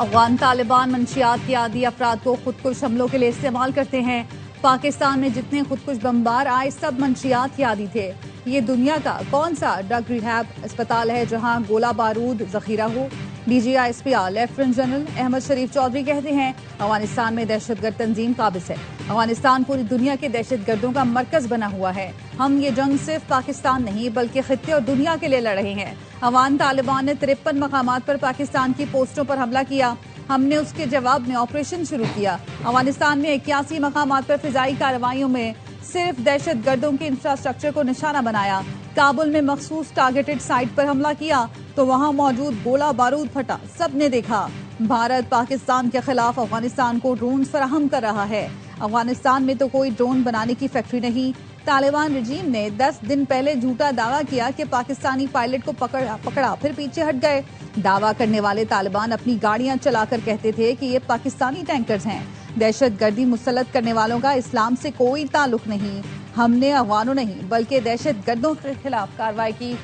अफगान तालिबान मंशियात के आदी अफराद को खुदकुश हमलों के लिए इस्तेमाल करते हैं। पाकिस्तान में जितने खुदकुश बमबार आए सब मंशियात के आदी थे। ये दुनिया का कौन सा ड्रग रिहैब अस्पताल है जहां गोला बारूद जखीरा हो? DGISPR लेफ्टिनेंट जनरल अहमद शरीफ चौधरी कहते हैं अफगानिस्तान में दहशतगर्द तंजीम काबिज है। अफगानिस्तान पूरी दुनिया के दहशतगर्दों का मरकज बना हुआ है। हम ये जंग सिर्फ पाकिस्तान नहीं बल्कि खित्ते और दुनिया के लिए लड़ रहे हैं। अफगान तालिबान ने 53 मकामात पर पाकिस्तान की पोस्टों पर हमला किया। हमने उसके जवाब में ऑपरेशन शुरू किया। अफगानिस्तान में 81 मकामात पर फिजाई कार्रवाइयों में सिर्फ दहशतगर्दों के इंफ्रास्ट्रक्चर को निशाना बनाया। काबुल में मखसूस टारगेटेड साइट पर हमला किया तो वहां मौजूद गोला बारूद फटा, सबने देखा। भारत पाकिस्तान के खिलाफ अफगानिस्तान को ड्रोन फराहम कर रहा है। अफगानिस्तान में तो कोई ड्रोन बनाने की फैक्ट्री नहीं। तालिबान रजीम ने 10 दिन पहले झूठा दावा किया कि पाकिस्तानी पायलट को पकड़ा फिर पीछे हट गए। दावा करने वाले तालिबान अपनी गाड़ियां चलाकर कहते थे कि ये पाकिस्तानी टैंकर्स हैं। दहशतगर्दी मुसल्लत करने वालों का इस्लाम से कोई ताल्लुक नहीं। हमने अफगानों नहीं बल्कि दहशतगर्दों के खिलाफ कार्रवाई की।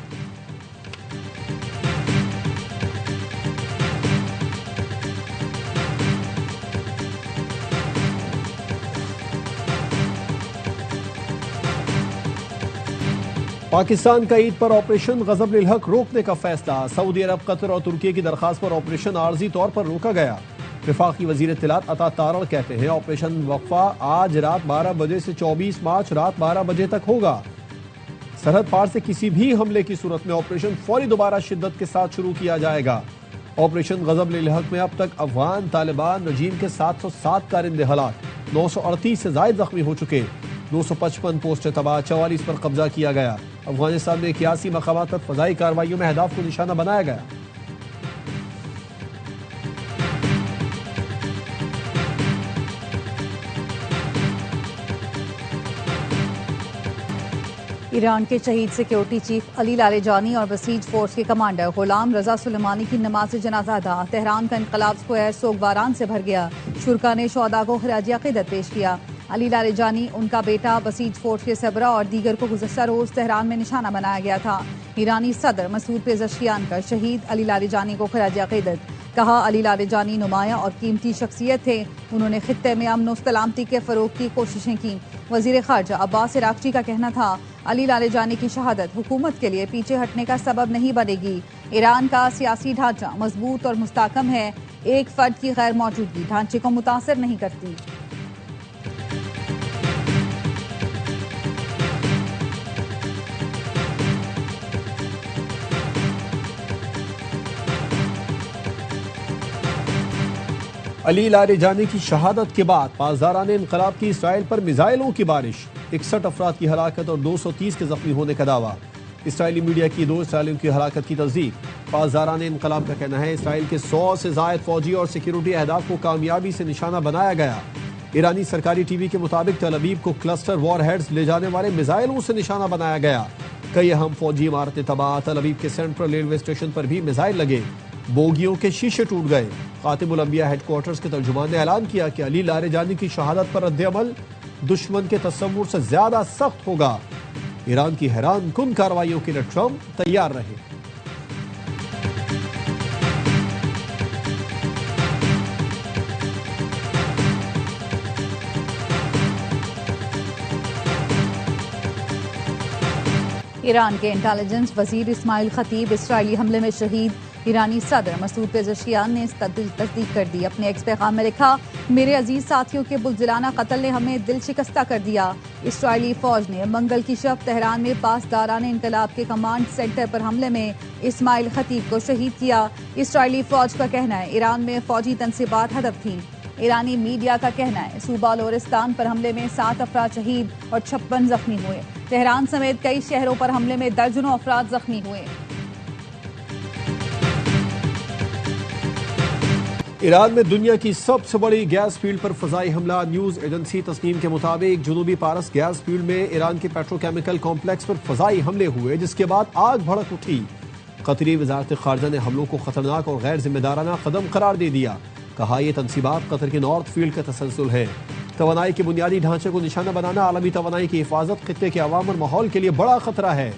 पाकिस्तान का ईद पर ऑपरेशन गजब-उल हक रोकने का फैसला। सऊदी अरब, कतर और तुर्की की दरखास्त पर ऑपरेशन आर्जी तौर पर रोका गया। वफाकी वजीर इत्तलात अता तारड़ कहते हैं ऑपरेशन वक्फा आज रात 12 बजे से 24 मार्च रात 12 बजे तक होगा। सरहद पार से किसी भी हमले की सूरत में ऑपरेशन फौरी दोबारा शिद्दत के साथ शुरू किया जाएगा। ऑपरेशन गजब-उल हक में अब तक अफगान तालिबान रजीम के 707 कारिंदे हलाक, 938 से जायद जख्मी हो चुके, 255 पोस्टें तबाह, 44 पर कब्जा किया गया। अफगानिस्तान में 81 मकामात पर फजाई कार्रवाइयों में अहदाफ को निशाना बनाया गया। ईरान के शहीद सिक्योरिटी चीफ अली लारेजानी और बसीज फोर्स के कमांडर गुलाम रजा सुलेमानी की नमाज जनाजा अदा। तेहरान का इनकलाब स्क्वायर सोगवारान से भर गया। शुरका ने शोहदा को खिराज अकीदत पेश किया। अली लारेजानी, उनका बेटा, बसीज फोर्स के सबरा और दीगर को गुज़श्ता रोज तेहरान में निशाना बनाया गया था। ईरानी सदर मसूद पेज़ेश्कियान का शहीद अली लारेजानी को खिराज अकीदत। कहा अली लारेजानी नुमाया और कीमती शख्सियत थे। उन्होंने खित्ते में अमन और सलामती के फरोग की कोशिशें की। वजीर खारजा अब्बास इराक्ची का कहना था अली लारेजानी की शहादत हुकूमत के लिए पीछे हटने का सबब नहीं बनेगी। ईरान का सियासी ढांचा मजबूत और मुस्तहकम है। एक फर्द की गैर मौजूदगी ढांचे को मुतासर नहीं करती। अली लारेजानी की शहादत के बाद पासदारान इनकलाब की इसराइल पर मिसाइलों की बारिश, 61 अफराद की हलाकत और 230 के जख्मी होने का दावा। इसराइली मीडिया की 2 इसराइलियों की हलाकत की तस्दीक। पासदारान इनकलाब का कहना है इसराइल के 100 से जायद फौजी और सिक्योरिटी अहदाफ को कामयाबी से निशाना बनाया गया। ईरानी सरकारी टीवी के मुताबिक तल अवीव को क्लस्टर वॉर हेड्स ले जाने वाले मिसाइलों से निशाना बनाया गया। कई अहम फौजी इमारतें तबाह। तल अवीव के सेंट्रल रेलवे स्टेशन पर भी मिसाइल लगे, बोगियों के शीशे टूट गए। खातिमुल अंबिया हेडक्वार्टर्स के तर्जुमान ने ऐलान किया कि अली लारेजानी की शहादत पर रद्द-ए-अमल दुश्मन के तसव्वुर से ज्यादा सख्त होगा। ईरान की हैरान कुन कार्रवाइयों के लिए ट्रंप तैयार रहे। ईरान के इंटेलिजेंस वजीर इस्माइल खतीब इसराइली हमले में शहीद। ईरानी सदर मसूद पेज़ेश्कियान ने तस्दीक कर दी। अपने एक्स पैगाम में लिखा, मेरे अजीज साथियों के बुज़दिलाना कत्ल ने हमें दिल शिकस्ता कर दिया। इसराइली फौज ने मंगल की शब तेहरान में पासदारान इनकलाब के कमांड सेंटर पर हमले में इस्माइल खतीब को शहीद किया। इसराइली फौज का कहना है ईरान में फौजी तनसीबात हदफ थीं। ईरानी मीडिया का कहना है सूबा लोरिस्तान पर हमले में 7 अफराद शहीद और 56 जख्मी हुए। तेहरान समेत कई शहरों पर हमले में दर्जनों अफराद जख्मी हुए। ईरान में दुनिया की सबसे बड़ी गैस फील्ड पर फजाई हमला। न्यूज एजेंसी तस्नीम के मुताबिक जनूबी पारस गैस फील्ड में ईरान के पेट्रोकेमिकल कॉम्प्लेक्स पर फजाई हमले हुए, जिसके बाद आग भड़क उठी। कतरी वजारत खारजा ने हमलों को खतरनाक और गैर जिम्मेदाराना कदम करार दे दिया। कहा यह तनसीबात कतर के नॉर्थ फील्ड का तसलसल है। तवानाई के बुनियादी ढांचे को निशाना बनाना आलमी तवानाई की हिफाजत खित्ते के अवाम और माहौल के लिए बड़ा खतरा है।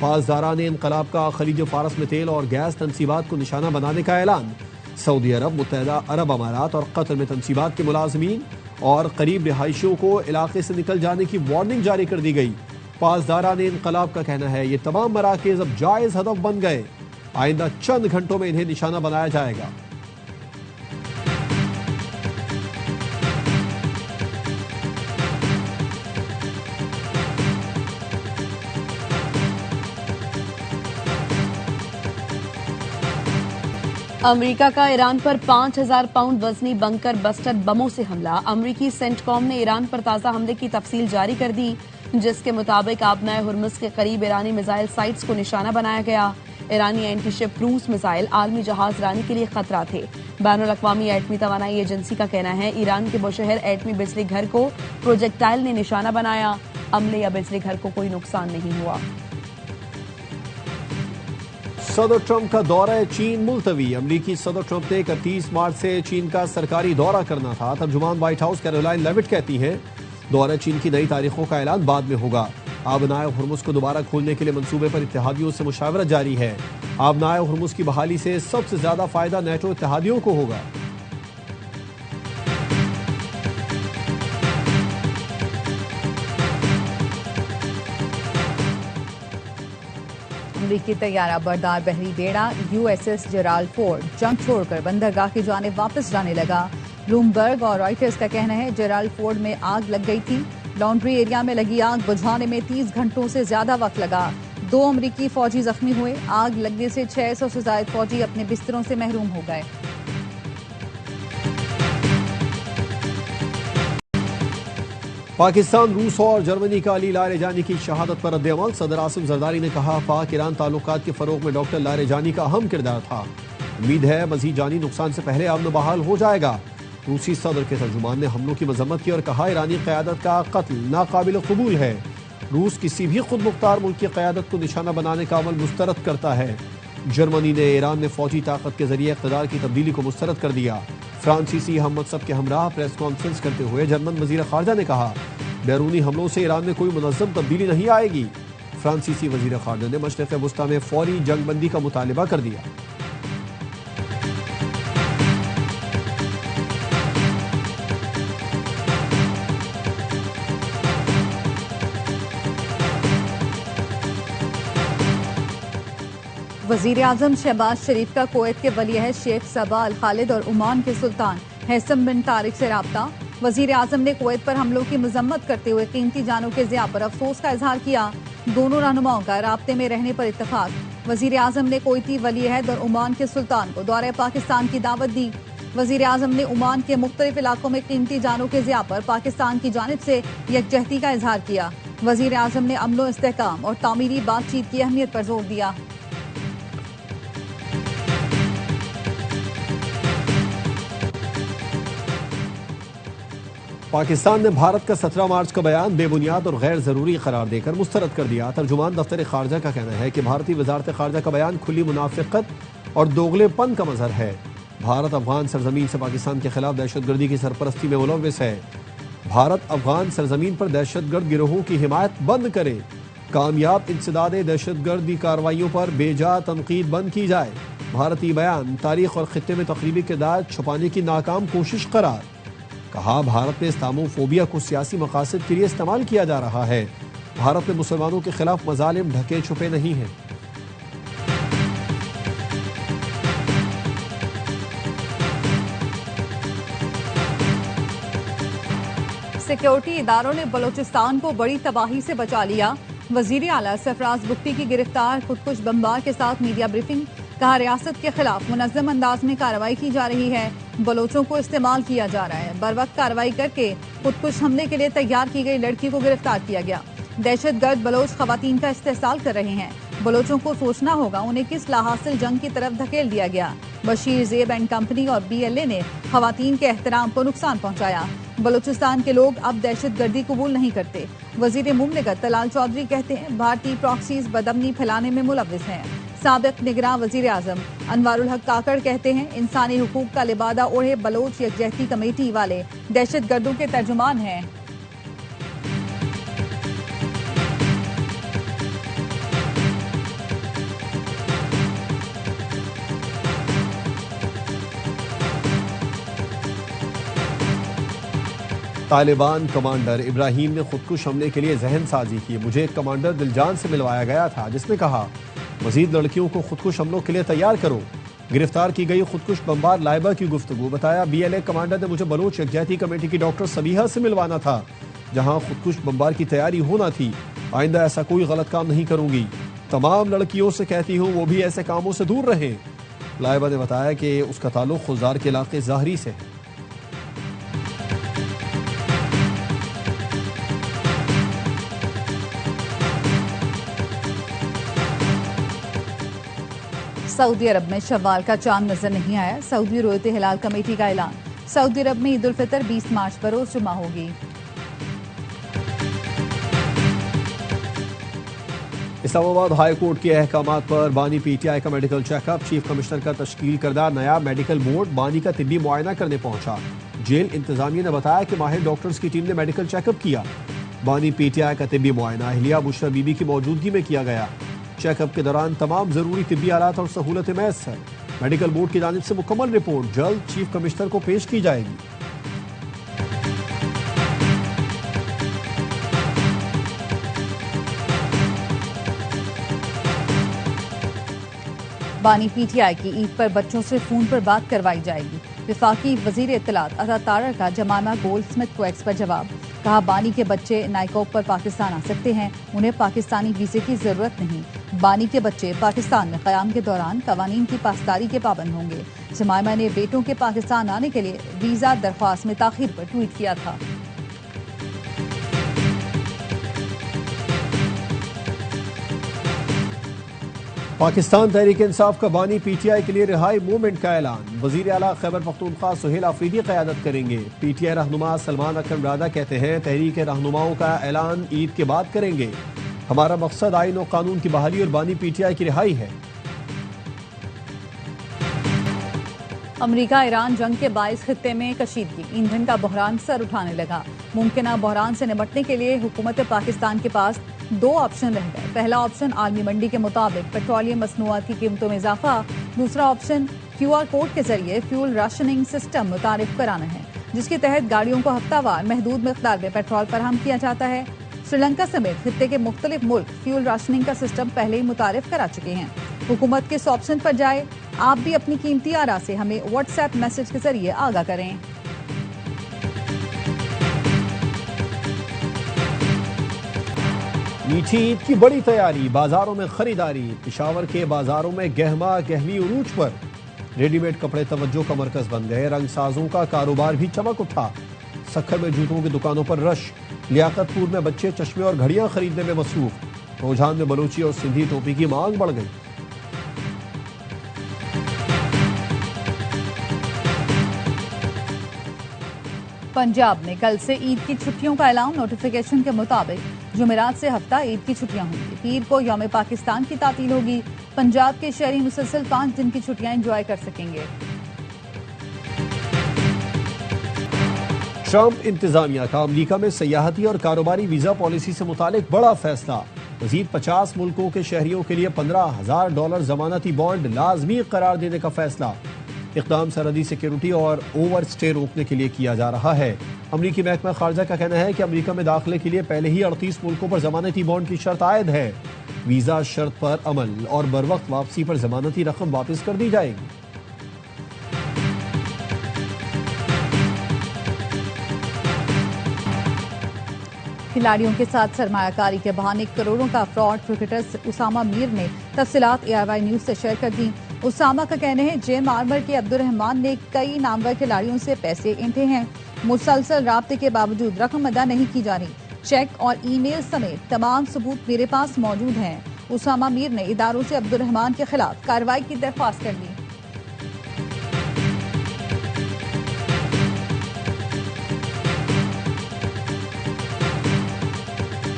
पासदारान इनकलाब का खलीज फारस में तेल और गैस तनसीबात को निशाना बनाने का ऐलान। सऊदी अरब, मुत्तहदा अरब अमारात और कतर में तनसीबात के मुलाजमीन और करीब रिहायशियों को इलाके से निकल जाने की वार्निंग जारी कर दी गई। पासदारान इनकलाब का कहना है ये तमाम मराकज़ अब जायज़ हदफ बन गए। आइंदा चंद घंटों में इन्हें निशाना बनाया जाएगा। अमेरिका का ईरान पर 5,000 पाउंड वजनी बंकर बस्टर बमों से हमला। अमेरिकी सेंटकॉम ने ईरान पर ताज़ा हमले की तफसील जारी कर दी, जिसके मुताबिक आबनाए हुर्मुज़ के करीब ईरानी मिसाइल साइट्स को निशाना बनाया गया। ईरानी एंटीशिप क्रूज मिसाइल आलमी जहाज रानी के लिए खतरा थे। बैनुल-अक़वामी एटमी तवानाई एजेंसी का कहना है ईरान के बुशहर एटमी बिजली घर को प्रोजेक्टाइल ने निशाना बनाया। अमले या बिजली घर को कोई नुकसान नहीं हुआ। सदर ट्रंप का दौरा चीन मुलतवी। अमरीकी सदर ट्रंप ने 31 मार्च से चीन का सरकारी दौरा करना था। तर्जुमान व्हाइट हाउस कैरोलाइन लेविट कहती हैं दौरा चीन की नई तारीखों का ऐलान बाद में होगा। आबनाए हुर्मुज़ को दोबारा खोलने के लिए मंसूबे पर इत्तेहादियों से मुशावरत जारी है। आबनाए हुर्मुज़ की बहाली से सबसे ज्यादा फायदा नेटो इत्तेहादियों को होगा। अमरीकी तैयारा बरदार बहरी बेड़ा USS जेराल्ड फोर्ड जंग छोड़कर बंदरगाह की जानिब वापस जाने लगा। ब्लूमबर्ग और रॉयटर्स का कहना है जेराल्ड फोर्ड में आग लग गई थी। लॉन्ड्री एरिया में लगी आग बुझाने में 30 घंटों से ज्यादा वक्त लगा। 2 अमरीकी फौजी जख्मी हुए। आग लगने से 600 से ज्यादा फौजी अपने बिस्तरों से महरूम हो गए। पाकिस्तान, रूस और जर्मनी का अली लारेजानी की शहादत पर रद्द-ए-अमल। सदर आसिम जरदारी ने कहा पाक ईरान ताल्लुकात के फरोग में डॉक्टर लारेजानी का अहम किरदार था। उम्मीद है मजीद जानी नुकसान से पहले अमन बहाल हो जाएगा। रूसी सदर के तर्जुमान ने हमलों की मजम्मत की और कहा ईरानी क़यादत का कत्ल नाकाबिल कबूल है। रूस किसी भी खुद मुख्तार मुल्क की क़यादत को निशाना बनाने का अमल मुस्तरद करता है। जर्मनी ने ईरान में फौजी ताकत के जरिए इक़्तिदार की तब्दीली को मुस्तरद कर दिया। फ्रांसीसी हम मकसद के हमराह प्रेस कॉन्फ्रेंस करते हुए जर्मन वज़ीर ख़ारजा ने कहा बैरूनी हमलों से ईरान में कोई मुनज़्ज़म तब्दीली नहीं आएगी। फ्रांसीसी वज़ीर ख़ारजा ने मशरिक़ वुस्ता में फौरी जंगबंदी का मुतालिबा कर दिया। वज़ीर आज़म शहबाज शरीफ का कुवैत के वलीअहद शेख सबा अल खालिद और ओमान के सुल्तान हैसम बिन तारिक से राब्ता। वज़ीर आज़म ने कुवैत पर हमलों की मजम्मत करते हुए कीमती जानों के ज़िया पर अफसोस का इजहार किया। दोनों रहनुमाओं का राब्ते में रहने पर इत्तफाक। वज़ीर आज़म ने कुवैती वलीअहद और ओमान के सुल्तान को दौरे पाकिस्तान की दावत दी। वज़ीर आज़म ने ओमान के मुख्तलिफ इलाकों में कीमती जानों के ज़िया पर पाकिस्तान की जानिब से यकजहती का इजहार किया। वज़ीर आज़म ने अमन इस्तेहकाम और तामीरी बातचीत की अहमियत पर जोर दिया। पाकिस्तान ने भारत का 17 मार्च का बयान बेबुनियाद और गैर ज़रूरी करार देकर मुस्तरद कर दिया। तर्जुमान दफ्तर खारजा का कहना है कि भारतीय वजारत खारजा का बयान खुली मुनाफिकत और दोगलेपन का मजहर है। भारत अफगान सरजमीन से पाकिस्तान के खिलाफ दहशतगर्दी की सरपरस्ती में मुलव्विस है। भारत अफगान सरजमीन पर दहशतगर्द गिरोहों की हिमायत बंद करे। कामयाब इंसदाद दहशतगर्दी कार्रवाइयों पर बेजा तनकीद बंद की जाए। भारतीय बयान तारीख और खित्ते में तकरीबी किरदार छुपाने की नाकाम कोशिश करार। कहा भारत में इस्लामोफोबिया को सियासी मकासद के लिए इस्तेमाल किया जा रहा है। भारत में मुसलमानों के खिलाफ मजालिम ढके छुपे नहीं हैं। सिक्योरिटी इदारों ने बलोचिस्तान को बड़ी तबाही से बचा लिया। वजीर आला सरफराज बुख्ती की गिरफ्तार खुदकुश बमबार के साथ मीडिया ब्रीफिंग। कहा रियासत के खिलाफ मुनज़्ज़म अंदाज में कार्रवाई की जा रही है। बलोचों को इस्तेमाल किया जा रहा है। बर वक्त कार्रवाई करके खुदकुश हमले के लिए तैयार की गई लड़की को गिरफ्तार किया गया। दहशतगर्द बलोच खवातीन का इस्तेहसाल कर रहे हैं। बलोचों को सोचना होगा उन्हें किस लाहासिल जंग की तरफ धकेल दिया गया। बशीर ज़ेब एंड कंपनी और BLA ने खवातीन के एहतराम को नुकसान पहुंचाया। बलोचिस्तान के लोग अब दहशतगर्दी कबूल नहीं करते। वजीर मुमलिकत तलाल चौधरी कहते हैं भारतीय प्रॉक्सीज बदअमनी फैलाने में मुलव्विस हैं। साबिक निगरान वजीर आजम अनवारुल हक काकड़ कहते हैं इंसानी हुकूक का लिबादा ओढ़े बलोच यकजहती कमेटी वाले दहशतगर्दों के तर्जुमान हैं। तालिबान कमांडर इब्राहिम ने खुदकुश हमले के लिए जहन साजी की। मुझे एक कमांडर दिलजान से मिलवाया गया था जिसने कहा मजीद लड़कियों को खुदकुश हमलों के लिए तैयार करो। गिरफ्तार की गई खुदकुश बमबार लाइबा की गुफ्तगू। बताया BLA कमांडर ने मुझे बलोच यकजहती कमेटी की डॉक्टर सबीहा से मिलवाना था जहां खुदकुश बमबार की तैयारी होना थी। आइंदा ऐसा कोई गलत काम नहीं करूंगी। तमाम लड़कियों से कहती हूँ वो भी ऐसे कामों से दूर रहें। लाइबा ने बताया कि उसका ताल्लुक खुजार के इलाके ज़ाहरी से है। सऊदी अरब में शव्वाल का चांद नजर नहीं आया। सऊदी रोयत हिलाल कमेटी का ऐलान। सऊदी अरब में ईद उल फितर 20 मार्च पर रोज जुमा होगी। इस्लामाबाद हाई कोर्ट के अहकामात पर बानी PTI का मेडिकल चेकअप। चीफ कमिश्नर का तश्कील करदा नया मेडिकल बोर्ड बानी का तिब्बी मुआयना करने पहुंचा। जेल इंतजामिया ने बताया कि माहिर डॉक्टर्स की टीम ने मेडिकल चेकअप किया। बानी PTI का तिब्बी मुआयना अहलिया बुशरा बीबी की मौजूदगी में किया गया। चेकअप के दौरान तमाम जरूरी तिब्बी आलात और सहूलतें मैसर। मेडिकल बोर्ड की जानिब से मुकम्मल रिपोर्ट जल्द चीफ कमिश्नर को पेश की जाएगी। बानी PTI की ईद पर बच्चों से फोन पर बात करवाई जाएगी। विफाकी वजीर इत्तलात अता तारर का जमाना गोल्ड स्मिथ को एक्स पर जवाब। कहा बानी के बच्चे नाइकॉब पर पाकिस्तान आ सकते हैं, उन्हें पाकिस्तानी वीजे की जरूरत नहीं। बानी के बच्चे पाकिस्तान में क़याम के दौरान कवानीन की पासदारी के पाबंद होंगे। जमाइमा ने बेटों के पाकिस्तान आने के लिए वीजा दरख्वास्त में ताखीर पर ट्वीट किया था। पाकिस्तान तहरीक इंसाफ का बानी PTI के लिए रिहाई मूवमेंट का ऐलान। वजीर आला खैबर पख्तूनख्वा सुहेल आफरीदी क़यादत करेंगे। PTI रहनुमा सलमान अकरम रादा कहते हैं तहरीक रहनुमाओं का ऐलान ईद के बाद करेंगे। हमारा मकसद आईन और कानून की बहाली और बानी PTI की रिहाई है। अमरीका ईरान जंग के बाइस खित्ते में कशीदगी। ईंधन का बहरान सर उठाने लगा। मुमकिन बहरान से निपटने के लिए हुकूमत पाकिस्तान के पास दो ऑप्शन रह गए। पहला ऑप्शन आलमी मंडी के मुताबिक पेट्रोलियम मसनूआत की कीमतों में इजाफा। दूसरा ऑप्शन QR कोड के जरिए फ्यूल राशनिंग सिस्टम मुतारिफ कराना है, जिसके तहत गाड़ियों को हफ्तावार महदूद मिकदार में पेट्रोल फराहम किया जाता है। श्रीलंका समेत खित्ते के मुख्तलिफ मुल्क फ्यूल राशनिंग का सिस्टम पहले ही मुतारिफ करा चुके हैं। हुकूमत के इस ऑप्शन पर जाए। आप भी अपनी कीमती आरा से हमें WhatsApp मैसेज के जरिए आगाह करें। मीठी ईद की बड़ी तैयारी, बाजारों में खरीदारी। पेशावर के बाजारों में गहमा गहमी उरूज पर। रेडीमेड कपड़े तवज्जो का मरकज बन गए। रंगसाजों का कारोबार भी चमक उठा। सखर में जूतों की दुकानों पर रश। लियाकतपुर में बच्चे चश्मे और घड़ियां खरीदने में मसरूफ। रोजान में बलूची और सिंधी टोपी की मांग बढ़ गई। पंजाब में कल से ईद की छुट्टियों का ऐलान। नोटिफिकेशन के मुताबिक जुमेरात से हफ्ता ईद की छुट्टियां होंगी। पीर को यौम पाकिस्तान की तातील होगी। पंजाब के शहरी मुसलसल 5 दिन की छुट्टियां एंजॉय कर सकेंगे। ट्रंप इंतजामिया का अमरीका में सयाहती और कारोबारी वीजा पॉलिसी से मुतालिक बड़ा फैसला। मजीद 50 मुल्कों के शहरियों के लिए $15,000 जमानती बॉन्ड लाजमी करार देने का फैसला। इक़दाम सरहदी सिक्योरिटी और ओवर स्टे रोकने के लिए किया जा रहा है। अमरीकी महकमा खारजा का कहना है कि अमरीका में दाखिले के लिए पहले ही 38 मुल्कों पर जमानती बॉन्ड की शर्त आयद है। वीजा शर्त पर अमल और बरवक्त वापसी पर जमानती रकम वापस कर दी जाएगी। खिलाड़ियों के साथ सरमायाकारी के बहाने करोड़ों का फ्रॉड क्रिकेटर उसामा मीर ने तफसीलात AIY न्यूज से शेयर कर दी। उसामा का कहना है जेम आर्मर के अब्दुल रहमान ने कई नामवर खिलाड़ियों से पैसे ऐंठे हैं। मुसलसल राब्ते के बावजूद रकम अदा नहीं की जा रही। चेक और ईमेल समेत तमाम सबूत मेरे पास मौजूद हैं। उसामा मीर ने इदारों से अब्दुल रहमान के खिलाफ कार्रवाई की दरख्वास्त कर दी।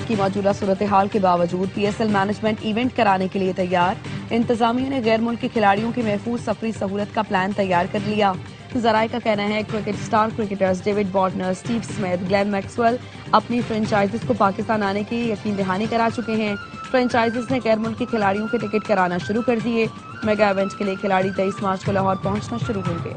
की मौजूदा सूरत हाल के बावजूद PSL मैनेजमेंट इवेंट कराने के लिए तैयार। इंतजामिया ने गैर मुल्की खिलाड़ियों की महफूज सफरी सहूलत का प्लान तैयार कर लिया। जराये का कहना है cricket star cricketers David Warner, Steve Smith, Glenn Maxwell अपनी फ्रेंचाइजीज को पाकिस्तान आने की यकीन दहानी करा चुके हैं। फ्रेंचाइजीज ने गैर मुल्की खिलाड़ियों के टिकट कराना शुरू कर दिए। मेगा इवेंट के लिए खिलाड़ी 23 मार्च को लाहौर पहुंचना शुरू होंगे।